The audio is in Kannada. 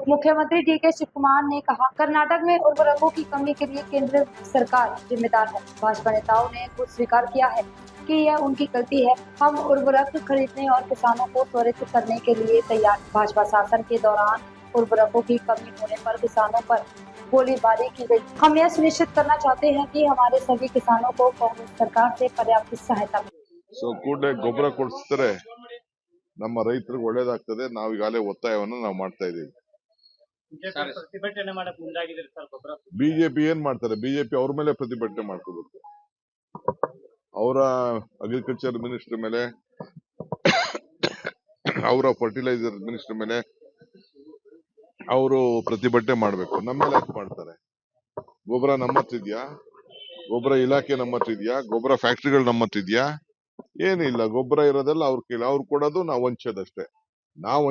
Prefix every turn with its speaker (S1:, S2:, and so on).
S1: मुख्यमंत्री डीके शिव कुमार ने कहा, कर्नाटक में उर्वरकों की कमी के लिए केंद्र सरकार जिम्मेदार है। भाजपा नेताओं ने खुद स्वीकार किया है कि यह उनकी गलती है। हम उर्वरक खरीदने और किसानों को त्वरित करने के लिए तैयार। भाजपा शासन के दौरान उर्वरकों की कमी होने पर किसानों पर गोलीबारी की गई। हम यह सुनिश्चित करना चाहते हैं कि हमारे सभी किसानों को कांग्रेस सरकार से पर्याप्त सहायता मिले।
S2: ಕೂಡಲೇ ಗೊಬ್ಬರ ಕೊಡಿಸಿದ್ರೆ ನಮ್ಮ ರೈತರಿಗೆ ಒಳ್ಳೇದಾಗ್ತದೆ. ನಾವು ಈಗಾಗಲೇ ಒತ್ತಾಯವನ್ನು ನಾವು ಮಾಡ್ತಾ ಇದ್ದೀವಿ.
S3: ಪ್ರತಿಭಟನೆ ಮಾಡಕ್ ಮುಂದಾಗಿದ್ದೀರಿ ಸರ್. ಗೊಬ್ಬರ
S2: ಬಿಜೆಪಿ ಏನ್ ಮಾಡ್ತಾರೆ? ಬಿಜೆಪಿ ಅವ್ರ ಮೇಲೆ ಪ್ರತಿಭಟನೆ ಮಾಡ್ಕೋಬೇಕು. ಅವರ ಅಗ್ರಿಕಲ್ಚರ್ ಮಿನಿಸ್ಟರ್ ಮೇಲೆ, ಅವರ ಫರ್ಟಿಲೈಸರ್ ಮಿನಿಸ್ಟರ್ ಮೇಲೆ ಅವರು ಪ್ರತಿಭಟನೆ ಮಾಡಬೇಕು. ನಮ್ಮ ಮೇಲೆ ಯಾಕೆ ಮಾಡ್ತಾರೆ? ಗೊಬ್ಬರ ನಮ್ಮ ಹತ್ರ ಇದೆಯಾ? ಗೊಬ್ಬರ ಇಲಾಖೆ ನಮ್ಮ ಹತ್ರ ಇದೆಯಾ? ಗೊಬ್ಬರ ಫ್ಯಾಕ್ಟರಿಗಳು ನಮ್ಮ ಹತ್ರ ಇದೆಯಾ? ಏನಿಲ್ಲ. ಗೊಬ್ಬರ ಇರೋದೆಲ್ಲ ಅವ್ರ ಕೈಲಿ, ಅವ್ರು ಕೊಡೋದು ನಾವು ಹಂಚೋದಷ್ಟೇ. ನಾವು